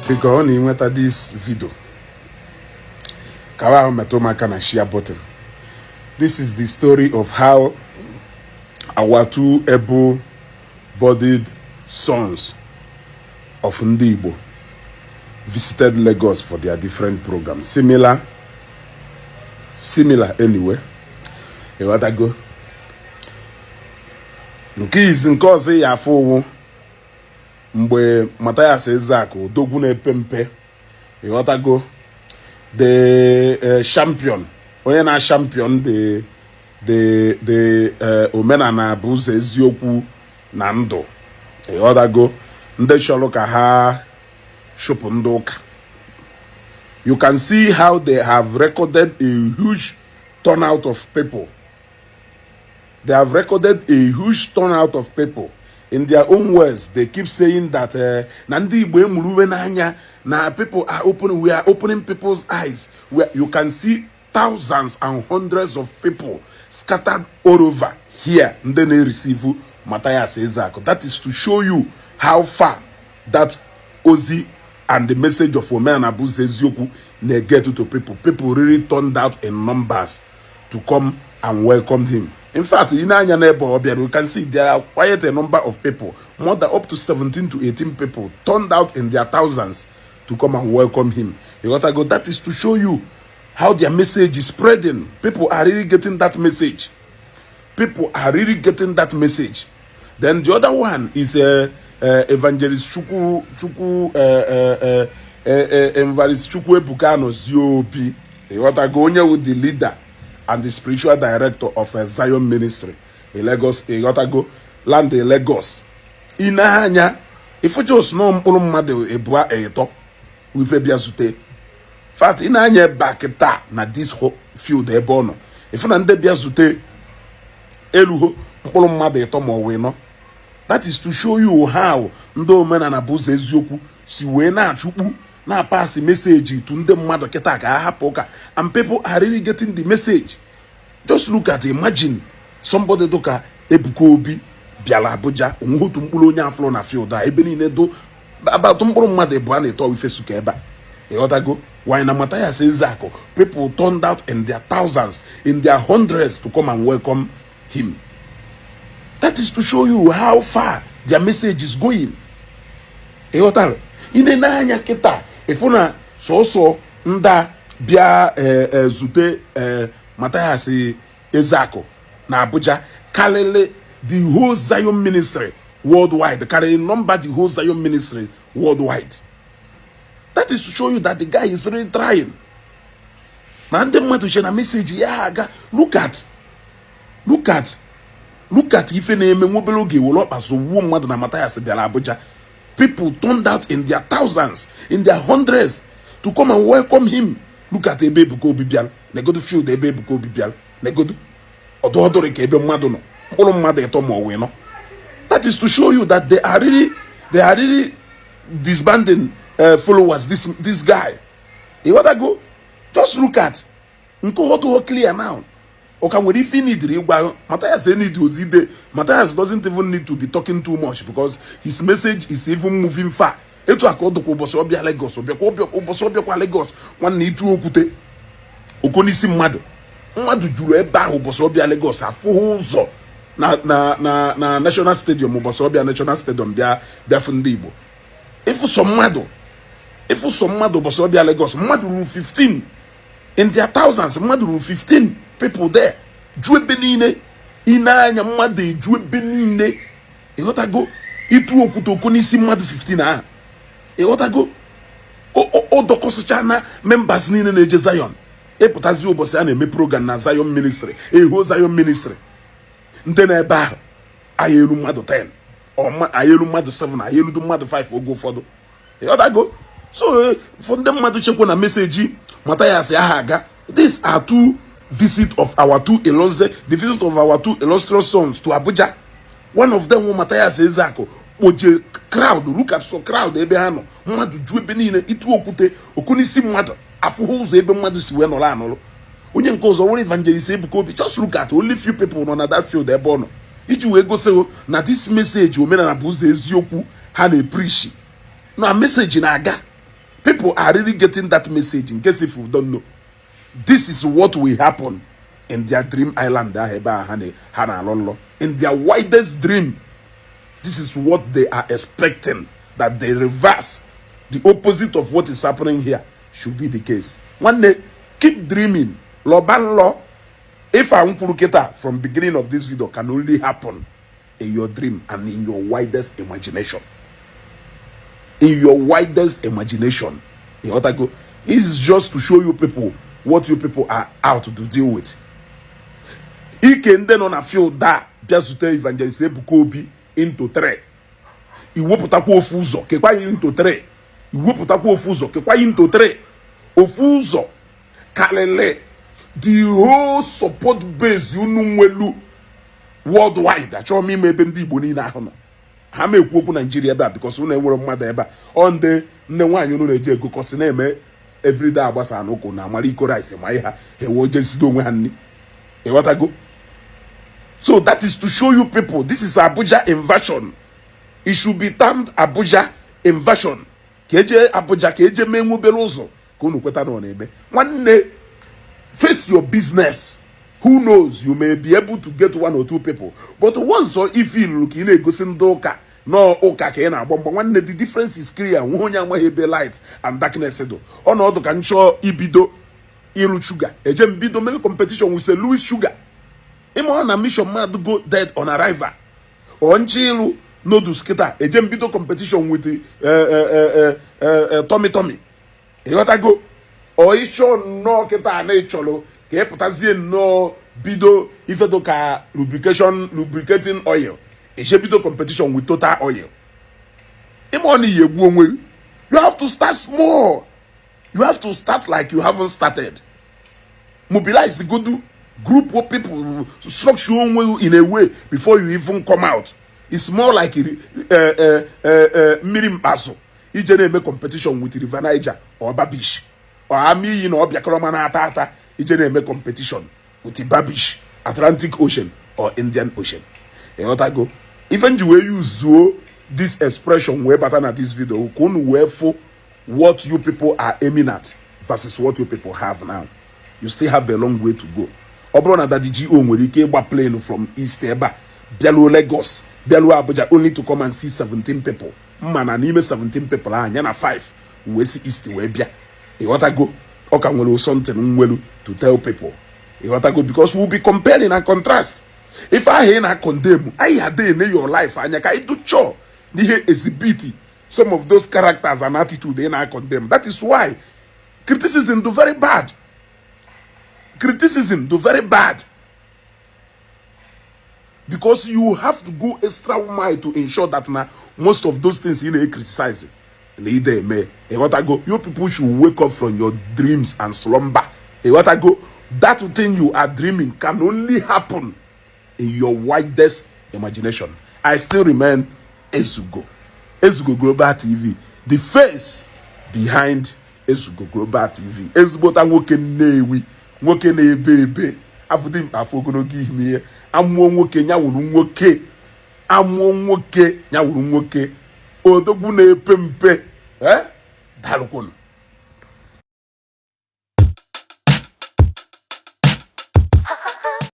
Because only went at this video. Kawa metomaka na share button. This is the story of how our two able-bodied sons of Ndi Igbo visited Lagos for their different programs. Similar anyway. You want to go? Nke ọzọ ya afọ mgbe Mathias Ezeaku odogwu na-epe mpe. You want to go? The champion, onye na champion the Omenala bụ ụzọ eziokwu na ndụ. You want to go? Ndị chọrọ ka ha shopụ ndị ụka. You can see how they have recorded a huge turnout of people. They have recorded a huge turnout of people. In their own words, they keep saying that Ndi Igbo na people are opening, we are opening people's eyes. Where you can see thousands and hundreds of people scattered all over here. And then they receive Mathias Ezeaku. That is to show you how far that Ozi and the message of Omenala Ezeaku get to people. People really turned out in numbers to come and welcome him. In fact, in our neighbor, we can see there are quite a number of people, more than up to 17 to 18 people, turned out in their thousands to come and welcome him. You got to go. That is to show you how their message is spreading. People are really getting that message. People are really getting that message. Then the other one is Evangelist Ebuka Obi. You got to go with the leader and the spiritual director of a Zion ministry in Lagos, Igotago, land in Lagos. Inahanya, if you just know Mpulumade Ebua Eto, with a biazute. Fact, inahanya back na this field ebono. If you nande biazute, Eluho, Mpulumade Eto Moweno. That is to show you how Ndo Omenala Ezeaku si wena chupu. Now pass the message to the mother ketaka, and people are really getting the message. Just look at, imagine somebody doka Ebuka Obi biala Abuja unhutu mpulonya flow na fielda ebeni nedo about tumbolo mother bwane to ifesuka eba. You gotta go. Why na Mathias Ezeaku? People turned out in their thousands, in their hundreds to come and welcome him. That is to show you how far their message is going. You gotta ine na anya kita. Ifuna so nda bia zute Mathias Ezeaku na Abuja kalele the whole Zion ministry worldwide. Carry number the whole Zion ministry worldwide. That is to show you that the guy is really trying. Man, them want to share a message. Yeah, look at if any mobelogi will not as a woman na Mathias Abuja. People turned out in their thousands, in their hundreds, to come and welcome him. Look at Ebuka Obi bial. They go to feel the Ebuka Obi bial. They go to Ododore kebe madono. Olo made etomo weno. That is to show you that they are really disbanding followers. This guy. You wanna go? Just look at. Nko hodo clear now. Okay, when if he need Mathias Mathias doesn't even need to be talking too much because his message is even moving far. Eto akodo ko boso bia Lagos, boso bia Lagos, one need to okute. Okonisi mmadu. Mmadu juru ebe ahụ boso bia Lagos afuzo na National Stadium boso bia National Stadium bia Ndi Igbo. If some mmadu boso bia Lagos, mmadu 15 in their thousands, mmadu 15 people there. Jue benine. Inanya mmadu jue benine. E got to go. Itu okuto konisi mmadu 15 ah. E got to go. O dokosichana members nine na eje Zion. E putazi obosi ana eme program na Zion ministry. E ho Zion ministry. Nte na ebe ahụ. Ayelu mmadu 10. Or ayelu mmadu 7, ayelu du mmadu 5 ogo fodo. E got to go. So for them mmadu chekwa na message Mathias Ahaga. These are two visit of our two illustrious sons to Abuja. One of them was Mathias Ezeaku. Oje crowd, look at so crowd ebe hano. Mmadu ju ebe niile itu okute okunisi mmadu afuhu uzo ebe mmadu si we nola anolo. Onye nke ọzọ were Evangelist Ebuka Obi. Just look at only few people on that field ebe ono. Iji we go say na this message Omenala Ezeaku ha na preach. Na message na aga. People are really getting that message. In case if you don't know, this is what will happen in their dream island. In their widest dream, this is what they are expecting, that they reverse the opposite of what is happening here should be the case. One day, keep dreaming. Law, if I want from beginning of this video, can only happen in your dream and in your widest imagination. In your widest imagination. It's just to show you people what you people are out to deal with. He can then on a field that just to Evangelist Ebuka Obi into three. Iwoputakwa ofuzo kekwa into three. Iwoputakwa ofuzo kekwa into three. Ofuzo kalele the whole support base nwelu worldwide. Achọ m ime ebe ndị Igbo niile ahụ nọ. Ha ma ekwu okwu Nigeria ebe a because unu enwere mmadụ ebe a. Ọ ndị nne nwaanyị unu na-eje ego kosi na-eme everyday agbasa n'ụkwụ na amara iko rice ma ihe ha ewe jesido onwe ha nni. Ewatago. So that is to show you people this is Abuja inversion. It should be termed Abuja inversion. Keje Abuja keje menwu belo ụzọ ka unu kweta na ebe. Nwanne, face your business. Who knows, you may be able to get one or two people. But once or if you look in a gosin doka, no oka kena bomba one the difference is clear. Wonya mahebe light and darkness edo. On other can show ibido iru sugar. A gem bido maybe competition with a Louis sugar. Imo on a mission mad to go dead on arrival. On chilu no do skater. A gem bido competition with the Tommy. You gotta go. Or isho no keta cholo ke potassium no bido ifeto ka lubricating oil. E she bido competition with Total Oil. You have to start small. You have to start like you haven't started. Mobilize the good group of people, structure in a way before you even come out. It's more like Mirim Basso. Ijene make competition with River Niger or Babish. Or Ami, Biakromana Tata, Ijene make competition with the Babish, Atlantic Ocean or Indian Ocean. And what I go, even you use this expression way better than this video, for what you people are aiming at versus what you people have now. You still have a long way to go. Obrona that the GO when you came plane from East Eba, Bialu Lagos, Bialu Abuja, only to come and see 17 people. Man, and even 17 people, and yana 5 we see East Webia. You want to go? Okay, well, something to tell people. You want to go because we'll be comparing and contrast. If I hear and condemn, I had in your life, and I do show the exhibit some of those characters and attitude and I condemn. That is why criticism do very bad. Criticism do very bad. Because you have to go extra mile to ensure that now most of those things you criticize. You people should wake up from your dreams and slumber. That thing you are dreaming can only happen in your widest imagination. I still remain Ezugo Global TV, the face behind Ezugo Global TV. Ezubota nwoke newi, nwoke na ebe afudim afogono give me amwo nwoke nyawuru nwoke, amwo nwoke nyawuru nwoke, odogwu na epempe dalukonu.